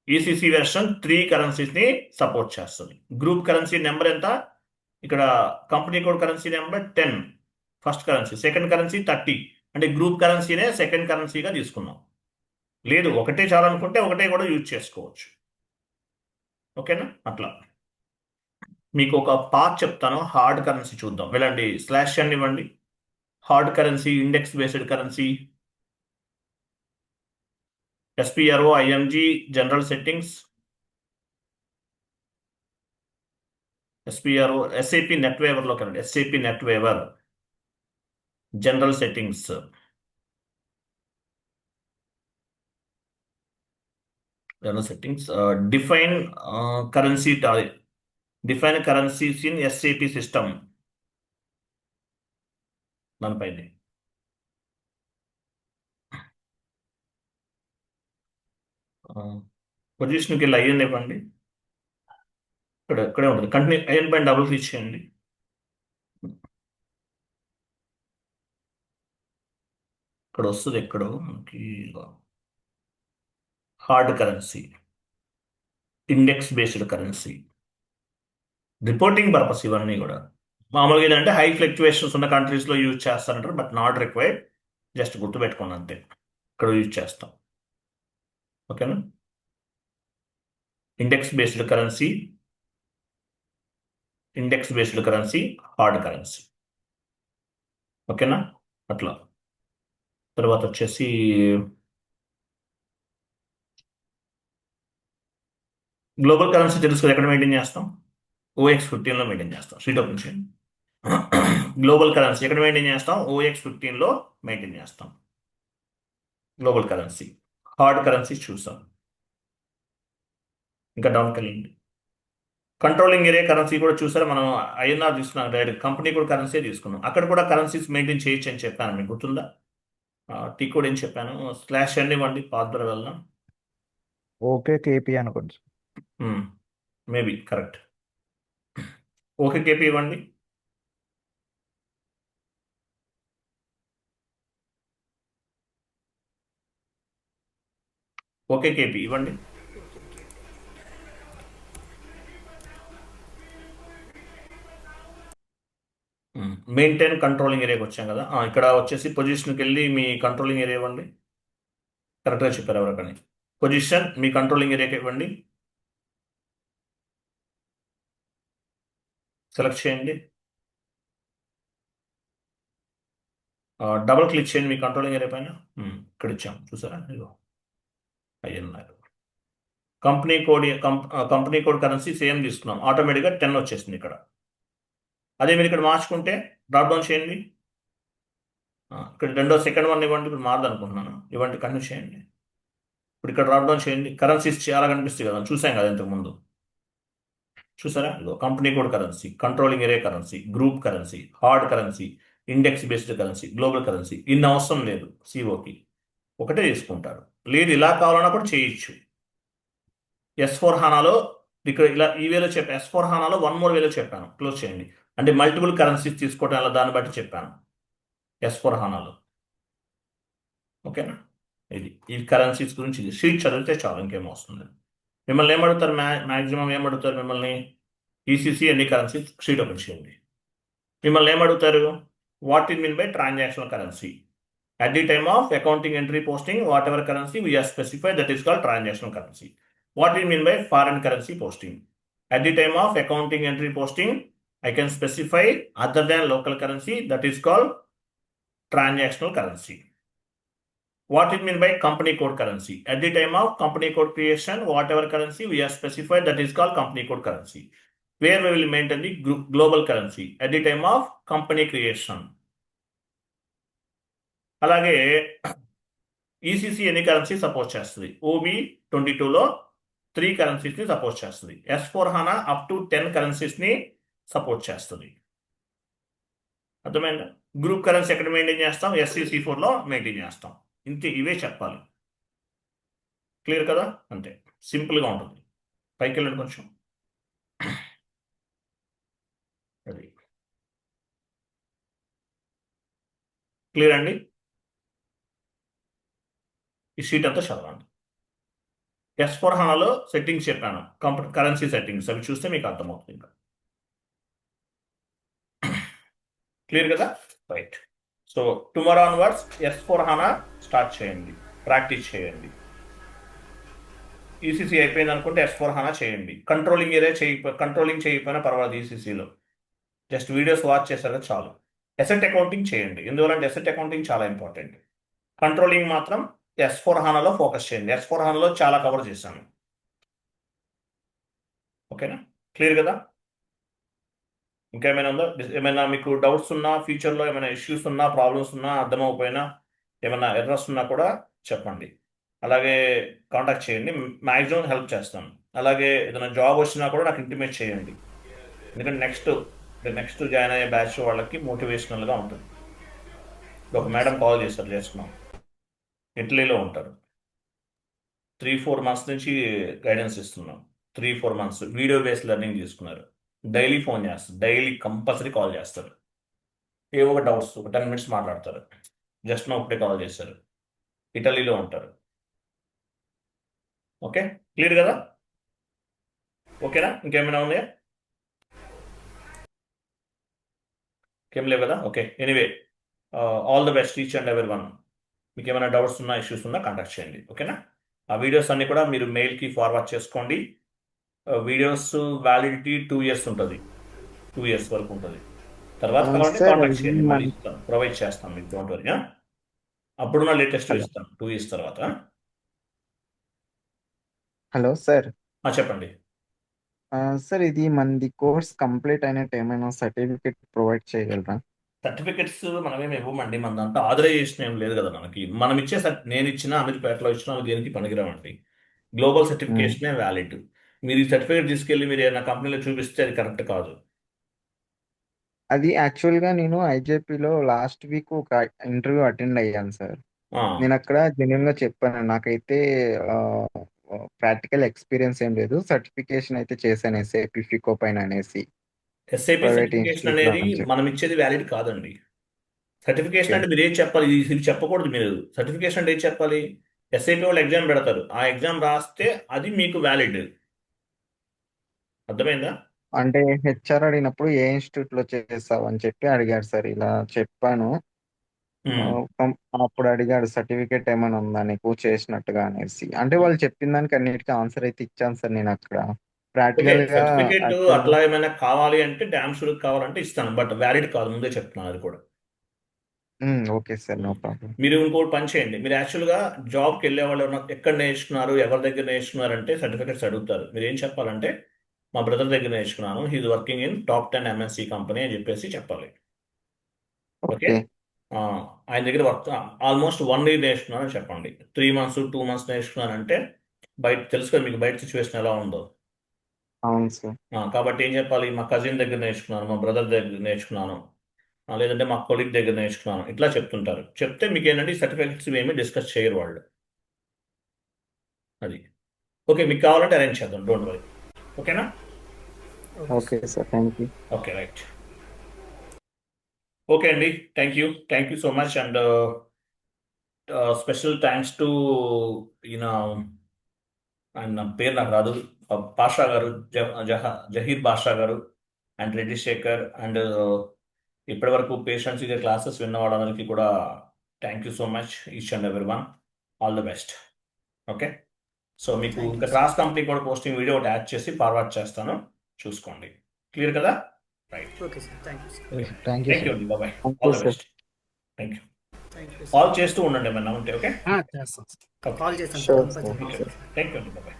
ECC version 3 కరెన్సీస్ని సపోర్ట్ చేస్తుంది. గ్రూప్ కరెన్సీ నెంబర్ ఎంత? ఇక్కడ company code currency number 10 first currency, second currency 30. అంటే గ్రూప్ కరెన్సీనే సెకండ్ కరెన్సీగా తీసుకున్నాం. లేదు ఒకటే చాలనుకుంటే ఒకటే కూడా యూజ్ చేసుకోవచ్చు. ఓకేనా? అట్లా మీకు ఒక పాత్ చెప్తాను. హార్డ్ కరెన్సీ చూద్దాం, వెళ్ళండి /n ఇవ్వండి. Hard currency, index based currency, SPRO IMG general settings, SPRO SAP నెట్వేవర్లోకి వెళ్ళండి. SAP NetWeaver general settings, define currency, define currencies in SAP system. దానిపైన పొజిషన్కి వెళ్ళి IN ఇవ్వండి. ఇక్కడే ఉంటుంది కంటిన్యూ. IN పైన డబుల్ క్లిక్ చేయండి. ఇక్కడ వస్తుంది, ఎక్కడో మనకి hard currency, index based currency, reporting purpose ఇవన్నీ కూడా. మామూలుగా ఏంటంటే హై ఫ్లక్చువేషన్స్ ఉన్న కంట్రీస్లో యూజ్ చేస్తారంటారు, బట్ నాట్ రిక్వైర్డ్. జస్ట్ గుర్తుపెట్టుకోండి అంతే, ఇక్కడ యూజ్ చేస్తాం. ఓకేనా? Index based currency, hard currency. ఓకేనా? అట్లా. తర్వాత వచ్చేసి గ్లోబల్ కరెన్సీ తెలుసు ఎక్కడ మెయింటైన్ చేస్తాం? OX15లో మెయింటైన్ చేస్తాం. స్ట్రీట్ ఓపెన్ చేయండి. గ్లోబల్ కరెన్సీ ఎక్కడ మెయింటైన్ చేస్తాం? OX15లో మెయింటైన్ చేస్తాం. Global currency. హార్డ్ కరెన్సీ చూసాం. ఇంకా డౌన్కి వెళ్ళండి. కంట్రోలింగ్ ఏరియా కరెన్సీ కూడా చూసారా? మనం INR తీసుకున్నాం, డైరెక్ట్ కంపెనీ కూడా కరెన్సీ తీసుకున్నాం. అక్కడ కూడా కరెన్సీస్ మెయింటైన్ చేయొచ్చు అని చెప్పాను, మీకు గుర్తుందా? టీ కోడ్ ఏం చెప్పాను? /n ఇవ్వండి, పాత్ ద్వారా వెళ్దాం. ఓకే కేపీ అనుకోండి. Maybe correct. ఓకే కేపీ ఇవ్వండి. ఓకే కేపీ ఇవ్వండి. మెయింటైన్ కంట్రోలింగ్ ఏరియాకి వచ్చాం కదా. ఇక్కడ వచ్చేసి పొజిషన్కి వెళ్ళి మీ కంట్రోలింగ్ ఏరియా ఇవ్వండి. కరెక్ట్గా చెప్పారు ఎవరికని. పొజిషన్ మీ కంట్రోలింగ్ ఏరియాకి ఇవ్వండి. సెలెక్ట్ చేయండి. డబుల్ క్లిక్ చేయండి మీ కంట్రోలింగ్ ఏరియా పైన. ఇక్కడ ఇచ్చాం చూసారా? ఇదిగో INR. Company code currency same తీసుకున్నాం, ఆటోమేటిక్గా 10 వచ్చేసింది ఇక్కడ. అదే మీరు ఇక్కడ మార్చుకుంటే డ్రాప్ డౌన్ చేయండి. ఇక్కడ రెండో సెకండ్ వన్ ఇవ్వండి. ఇప్పుడు మారదు అనుకుంటున్నాను, ఇవ్వండి, కంటిన్యూ చేయండి. ఇప్పుడు ఇక్కడ డ్రాప్ డౌన్ చేయండి. కరెన్సీస్ చాలా కనిపిస్తాయి కదా, చూసాం కదా ఇంతకుముందు. చూసారా? ఇదో company code currency, controlling area currency, group currency, hard currency, index based currency, global currency. ఇన్ని అవసరం లేదు, COకి ఒకటే తీసుకుంటారు. లేదు ఇలా కావాలన్నా కూడా చేయొచ్చు. S4 HANAలో ఇక్కడ ఇలా ఈ వేలో చెప్పాను. S4 HANAలో 1 more వేలో చెప్పాను, క్లోజ్ చేయండి. అంటే మల్టిపుల్ కరెన్సీస్ తీసుకోవటం అలా దాన్ని బట్టి చెప్పాను S4 HANAలో. ఓకేనా? ఈ కరెన్సీస్ గురించి ఇది షీట్ చదివితే చాలు, ఇంకేం వస్తుంది. మిమ్మల్ని ఏమడుగుతారు? మ్యాక్సిమం ఏమడుగుతారు మిమ్మల్ని? ECC ఎన్ని కరెన్సీస్, షీట్ ఓపెన్ చేయండి. మిమ్మల్ని ఏమడుగుతారు? What it mean by transactional currency? At the time of accounting entry posting, whatever currency we have specified, that is called transactional currency. What do you mean by foreign currency posting? At the time of accounting entry posting, I can specify other than local currency, that is called transactional currency. What do you mean by company code currency? At the time of company code creation, whatever currency we have specified, that is called company code currency. Where we will maintain the global currency? At the time of company creation. అలాగే ECC ఎన్ని currency support చేస్తుంది? OB22లో 3 కరెన్సీస్ని support చేస్తుంది. S4 HANA up to 10 కరెన్సీస్ని support చేస్తుంది. అర్థమైందా? Group currency ఎక్కడ మెయింటైన్ చేస్తాం? SCC4లో మెయింటైన్ చేస్తాం. ఇంతే, ఇవే చెప్పాలి. క్లియర్ కదా? అంతే, సింపుల్గా ఉంటుంది. పైకి వెళ్ళండి కొంచెం. అది క్లియర్ అండి? ఈ షీట్ అంతా చదవండి. S4 HANAలో సెట్టింగ్స్ చెప్పాను, కరెన్సీ సెట్టింగ్స్, అవి చూస్తే మీకు అర్థమవుతుంది. ఇంకా క్లియర్ కదా? Right. So tomorrow onwards S4 HANA start చేయండి, ప్రాక్టీస్ చేయండి. ECC అయిపోయింది అనుకుంటే S4 HANA చేయండి. కంట్రోలింగ్ చేయకపోయినా పర్వాలేదు. ECCలో జస్ట్ వీడియోస్ వాచ్ చేశాక చాలు. అసెట్ అకౌంటింగ్ చేయండి, ఎందువల్లంటే అసెట్ అకౌంటింగ్ చాలా ఇంపార్టెంట్. కంట్రోలింగ్ మాత్రం S4 HANAలో ఫోకస్ చేయండి. S4 HANAలో చాలా కవర్ చేశాను. ఓకేనా? క్లియర్ కదా? ఇంకా ఏమైనా ఉందా? ఏమైనా మీకు డౌట్స్ ఉన్నా, ఫ్యూచర్లో ఏమైనా ఇష్యూస్ ఉన్నా, ప్రాబ్లమ్స్ ఉన్నా, అర్థమైపోయినా, ఏమైనా ఎర్రర్స్ ఉన్నా కూడా చెప్పండి. అలాగే కాంటాక్ట్ చేయండి, మ్యాక్సిమం హెల్ప్ చేస్తాను. అలాగే ఏదైనా జాబ్ వచ్చినా కూడా నాకు ఇంటిమేట్ చేయండి, ఎందుకంటే నెక్స్ట్ జాయిన్ అయ్యే బ్యాచ్ వాళ్ళకి మోటివేషనల్గా ఉంటుంది. ఒక మేడం కాల్ చేస్తున్నాం, ఇటలీలో ఉంటారు. 3-4 months నుంచి గైడెన్స్ ఇస్తున్నాం. 3-4 months వీడియో బేస్డ్ లెర్నింగ్ తీసుకున్నారు. డైలీ ఫోన్ చేస్తారు, డైలీ కంపల్సరీ కాల్ చేస్తారు. ఏవో ఒక డౌట్స్, ఒక 10 minutes మాట్లాడతారు. జస్ట్ నా ఇప్పుడే కాల్ చేశారు, ఇటలీలో ఉంటారు. ఓకే, క్లియర్ కదా? ఓకేనా? ఇంకేమైనా ఉన్నాయా? ఇంకేం లేవు కదా? Okay, anyway all the best each and ఎవరి వన్. మీకు ఏమైనా డౌట్స్ ఉన్నా, ఇష్యూస్ ఉన్నా కాంటాక్ట్ చేయండి. ఓకేనా? ఆ వీడియోస్ అన్ని కూడా మీరు మెయిల్కి ఫార్వర్డ్ చేసుకోండి. వీడియోస్ వ్యాలిడిటీ 2 years ఉంటుంది, 2 years వరకు ఉంటుంది. తర్వాత కావాలంటే సార్ కాంటాక్ట్ ఇది చేయండి, మళ్ళీ మన ఇస్తాను, ప్రొవైడ్ చేస్తాను మీకు. Don't worry. అప్పుడు నా లేటెస్ట్ హలో ఇస్తాను 2 years తర్వాత. హలో సార్ చెప్పండి. సార్ ఇది మనది కోర్స్ కంప్లీట్ అయినట్టు ఏమైనా సర్టిఫికేట్ ప్రొవైడ్ చేయగలరా? సర్టిఫికెట్స్ మనమేమి ఇవ్వమండి, మన దాంట్లో ఆథరైజేషన్ ఏం లేదు కదా మనకి. మనం ఇచ్చే నేను ఇచ్చిన, అమీర్పేటలో ఇచ్చిన దేనికి పనికిరామండి. Global సర్టిఫికేషనే valid. మీరు ఈ సర్టిఫికేట్ తీసుకెళ్ళి మీరు ఏదైనా కంపెనీలో చూపిస్తే అది కరెక్ట్ కాదు. అది యాక్చువల్గా నేను ఐజేపీలో లాస్ట్ వీక్ ఒక ఇంటర్వ్యూ అటెండ్ అయ్యాను సార్. ఆ, నేను అక్కడ జెన్యున్ గా చెప్పాను, నాకైతే ప్రాక్టికల్ ఎక్స్పీరియన్స్ ఏం లేదు, సర్టిఫికేషన్ అయితే చేశాను ఎస్ఏపి ఫికో పైన అనేసి ఎస్ఐపి ప్రైవేట్ సర్టిఫికేషన్ ఇన్స్టిట్యూట్ లో అనేది అని చెప్పి. మనం ఇచ్చేది వ్యాలిడ్ కాదండి. సర్టిఫికేషన్ ఓకే అంటే మీరు ఏం చెప్పాలి, ఇది చెప్పకూడదు మీరు. సర్టిఫికేషన్ అంటే ఏం చెప్పాలి? ఎస్ఐపి వాళ్ళు ఎగ్జామ్ పెడతారు, ఆ ఎగ్జామ్ రాస్తే అది మీకు వ్యాలిడ్. అర్థమైందా? అంటే హెచ్ఆర్ అడిగినప్పుడు ఏ ఇన్స్టిట్యూట్ లో చేస్తావు అని చెప్పి అడిగాడు సార్. ఇలా చెప్పాను. అప్పుడు అడిగాడు సర్టిఫికేట్ ఏమైనా ఉందా నీకు చేసినట్టుగా అనేసి. అంటే వాళ్ళు చెప్పిన దానికి అన్నిటికీ ఆన్సర్ అయితే ఇచ్చాను సార్ నేను అక్కడ. ఓకే, ప్రాక్టికల్ గా సర్టిఫికేట్ యాక్చువల్ అట్లా ఏమైనా కావాలి అంటే డ్యామ్ షూర్ కావాలంటే ఇస్తాను, బట్ వ్యాలిడ్ కాదు, ముందే చెప్తున్నాను అది కూడా. Okay sir, no problem. మీరు ఇంకోటి పని చేయండి, మీరు యాక్చువల్గా జాబ్కి వెళ్ళే వాళ్ళు ఎక్కడ నేర్చుకున్నారు, ఎవరి దగ్గర నేర్చుకున్నారు అంటే సర్టిఫికేట్స్ అడుగుతారు. మీరు ఏం చెప్పాలంటే మా బ్రదర్ దగ్గర నేర్చుకున్నాను, he is working in top 10 MNC company అని చెప్పేసి చెప్పాలి. ఓకే, ఓకే ఆయన దగ్గర వర్క్ ఆల్మోస్ట్ 1 year నేర్చుకున్నాను అని చెప్పండి. 3 months 2 months నేర్చుకున్నానంటే బయట తెలుసు కదా మీకు, బయట సిచ్యువేషన్ ఎలా ఉందో. అవును సార్. కాబట్టి ఏం చెప్పాలి, మా కజిన్ దగ్గర నేర్చుకున్నాను, మా బ్రదర్ దగ్గర నేర్చుకున్నాను, లేదంటే మా కొలీగ్ దగ్గర నేర్చుకున్నాను, ఇట్లా చెప్తుంటారు. చెప్తే మీకు ఏంటంటే ఈ సర్టిఫికెట్స్ ఏమీ డిస్కస్ చేయరు వాళ్ళు. అది ఓకే, మీకు కావాలంటే అరేంజ్ చేద్దాం, డోంట్ వరీ. ఓకేనా? Okay sir, thank you. Okay, right. Okay అండి, thank you so much. And special thanks to ఈయన, ఆయన పేరు నాకు రాదు, బాషా గారు, జహీర్ బాషా గారు అండ్ రెడ్డి శేఖర్. అండ్ ఇప్పటి వరకు పేషెంట్స్ ఇదే క్లాసెస్ విన్న వాళ్ళందరికీ కూడా thank you so much, each and ఎవరి one. All the best. Okay, so మీకు థ్యాంక్ ఇంకా యూ క్లాస్ కంపెనీ కూడా పోస్టింగ్ వీడియో ఒకటి యాడ్ చేసి ఫార్వర్డ్ చేస్తాను, చూసుకోండి. క్లియర్ కదా? Right. Okay sir, thank you sir. Thank you thank you sir. అండి, బాబాయ్. Thank all you the sir. Best. Thank you. Thank you call sir. చేస్తూ ఉండండి ఏమన్నా ఉంటే. ఓకే, చేస్తాం సార్. కాల్ చేస్తాను sure sir, sir. Compulsory. Thank you అండి, బాబాయ్.